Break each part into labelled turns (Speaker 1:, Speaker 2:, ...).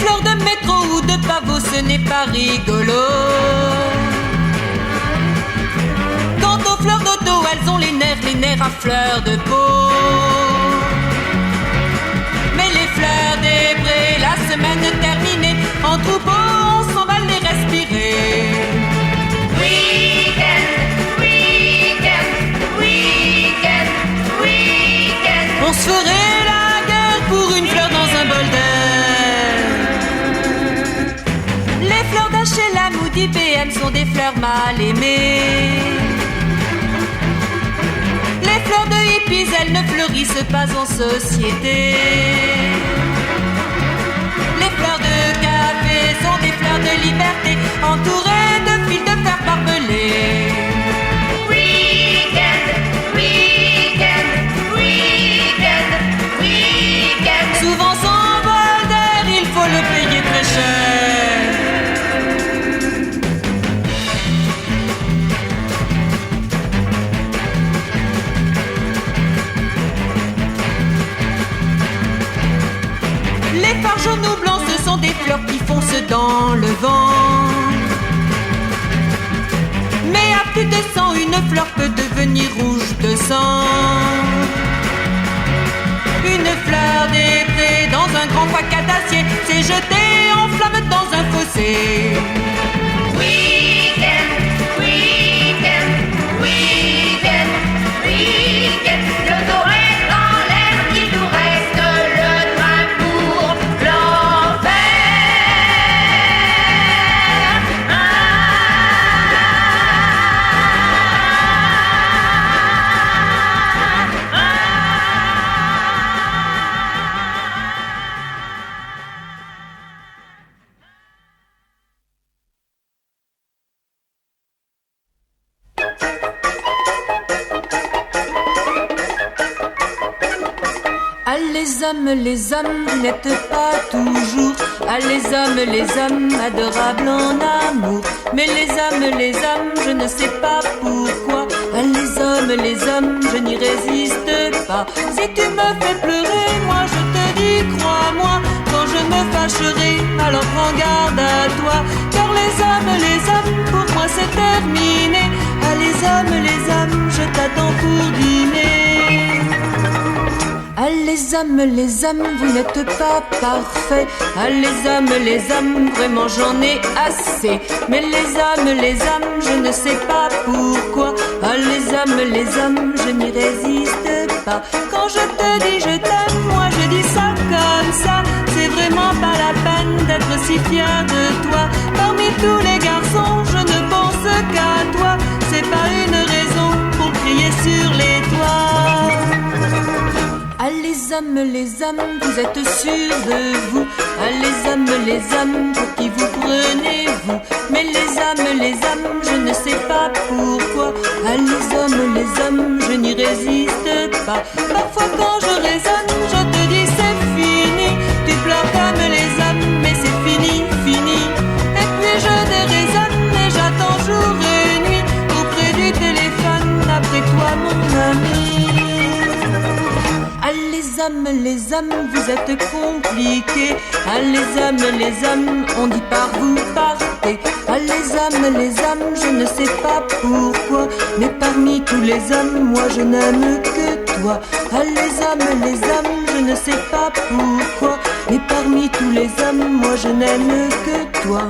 Speaker 1: fleurs de métro ou de pavot, ce n'est pas rigolo. Quant aux fleurs d'auto, elles ont les nerfs à fleurs de peau. Mais les fleurs des prés, la semaine terminée, en troupeau, on s'en va les respirer.
Speaker 2: Week-end, week-end, week-end, week-end.
Speaker 1: On se ferait la guerre pour une fleur dans un bol d'air. Les fleurs d'H&M ou d'IBM sont des fleurs mal aimées. Les fleurs de hippies, elles ne fleurissent pas en société. Les fleurs de café sont des fleurs de liberté, entourées de fils de fer barbelés.
Speaker 2: Week-end, week-end, week-end, week-end.
Speaker 1: Souvent sans bol d'air, il faut le payer très cher. Les phares jaunes ou blancs, ce sont des fleurs qui foncent dans le vent. Mais à plus de 100, une fleur peut devenir rouge de sang. Une fleur des prés dans un grand paquet d'acier s'est jetée en flamme dans un fossé.
Speaker 2: Week-end, week-end, week-end, week-end. Le dos est dans l'air, il nous reste le train pour l'enfer.
Speaker 1: Les hommes, vous n'êtes pas toujours. Ah, les hommes, adorables en amour. Mais les hommes, je ne sais pas pourquoi. Ah, les hommes, je n'y résiste pas. Si tu me fais pleurer, moi je te dis, crois-moi. Quand je me fâcherai, alors prends garde à toi. Car les hommes, pour moi c'est terminé. Ah, les hommes, je t'attends pour dîner. Ah, les hommes, vous n'êtes pas parfaits. Ah, les hommes, vraiment j'en ai assez. Mais les hommes, je ne sais pas pourquoi. Ah, les hommes, je n'y résiste pas. Quand je te dis je t'aime, moi je dis ça comme ça. C'est vraiment pas la peine d'être si fier de toi. Parmi tous les garçons, je ne pense qu'à toi. C'est pas une raison pour crier sur les toits. Ah, les hommes, vous êtes sûrs de vous. Ah, les hommes, pour qui vous prenez-vous? Mais les hommes, je ne sais pas pourquoi. Ah, les hommes, je n'y résiste pas. Parfois quand je raisonne, je te dis c'est fini. Tu pleures comme les hommes, mais c'est fini, fini. Et puis je déraisonne et j'attends jour et nuit auprès du téléphone, après toi mon ami. Ah, les hommes, vous êtes compliqués. Ah, les hommes, on dit par vous partez. Ah, les hommes, je ne sais pas pourquoi. Mais parmi tous les hommes, moi je n'aime que toi. Ah, les hommes, je ne sais pas pourquoi. Mais parmi tous les hommes, moi je n'aime que toi.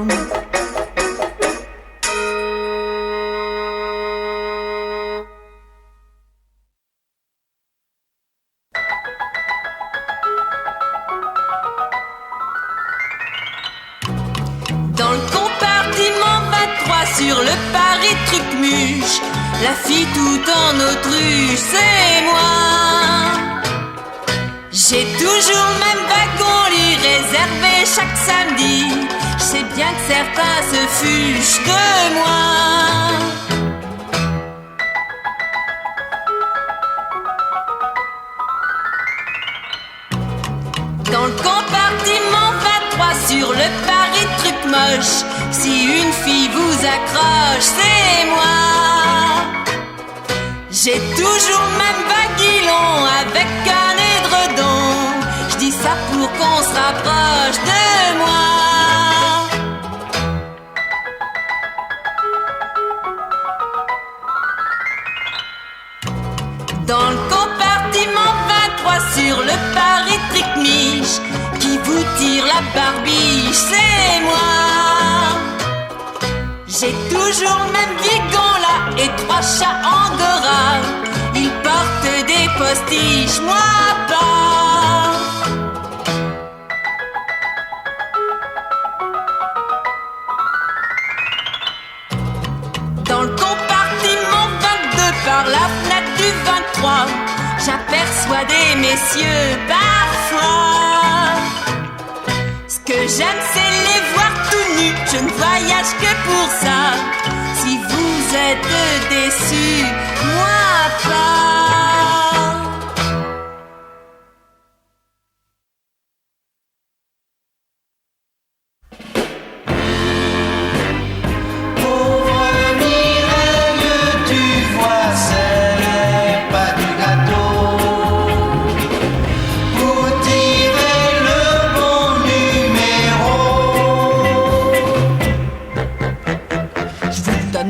Speaker 1: Dans le compartiment 23 sur le Paris Trucmuche, la fille tout en autruche, c'est moi. J'ai toujours le même wagon-lit réservé chaque samedi. Je sais bien que certains se fuchent de moi. Dans le compartiment 23 sur le Paris truc moche, si une fille vous accroche, c'est moi. J'ai toujours le même vaguilon avec un édredon. Je dis ça pour qu'on se rapproche de moi. Dans le compartiment 23 sur le Paris Tric-Mich, qui vous tire la barbiche, c'est moi. J'ai toujours le même vigon là et 3 chats angora. Ils portent des postiches, moi pas. Dans le compartiment 22 par la fenêtre du 23, j'aperçois des messieurs parfois. Ce que j'aime c'est les voir tout nus, je ne voyage que pour ça. Si vous êtes déçus, moi pas.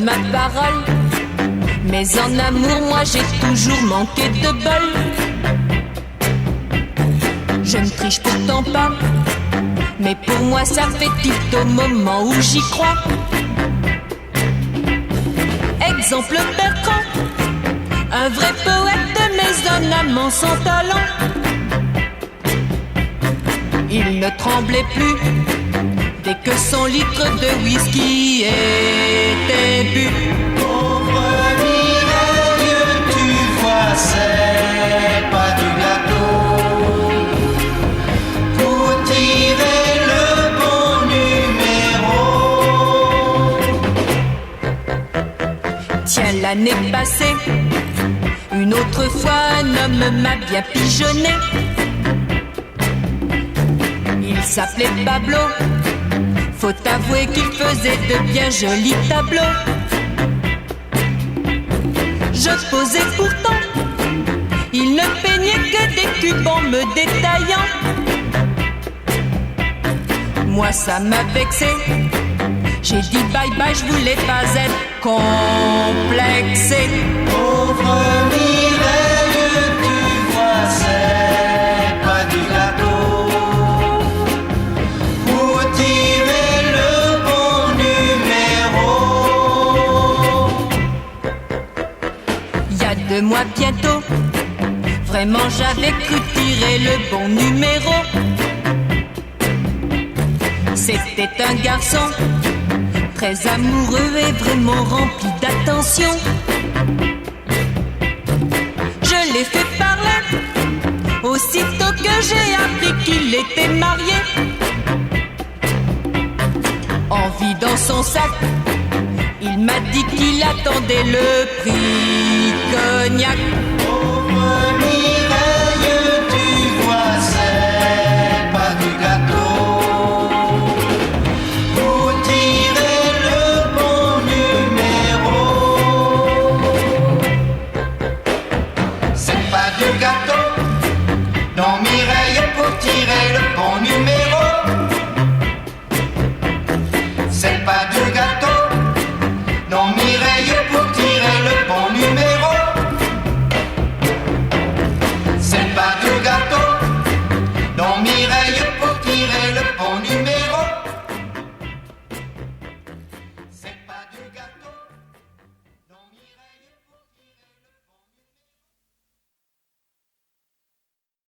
Speaker 1: Ma parole, mais en amour moi j'ai toujours manqué de bol. Je ne triche pourtant pas, mais pour moi ça fait tilt au moment où j'y crois. Exemple Bertrand, un vrai poète mais un amant sans talent. Il ne tremblait plus dès que son litre de whisky était bu.
Speaker 3: Pauvre Mireille, tu vois, c'est pas du gâteau. Pour tirer le bon numéro.
Speaker 1: Tiens, l'année passée, une autre fois, un homme m'a bien pigeonné. Il s'appelait Pablo. Faut avouer qu'il faisait de bien jolis tableaux. Je posais pourtant, il ne peignait que des cubes en me détaillant. Moi ça m'a vexé, j'ai dit bye bye, je voulais pas être complexé.
Speaker 3: Pauvre Mireille, tu vois, c'est pas du gâteau.
Speaker 1: De moi bientôt, vraiment j'avais cru tirer le bon numéro. C'était un garçon très amoureux et vraiment rempli d'attention. Je l'ai fait parler aussitôt que j'ai appris qu'il était marié. En vidant son sac, il m'a dit qu'il attendait le prix cognac.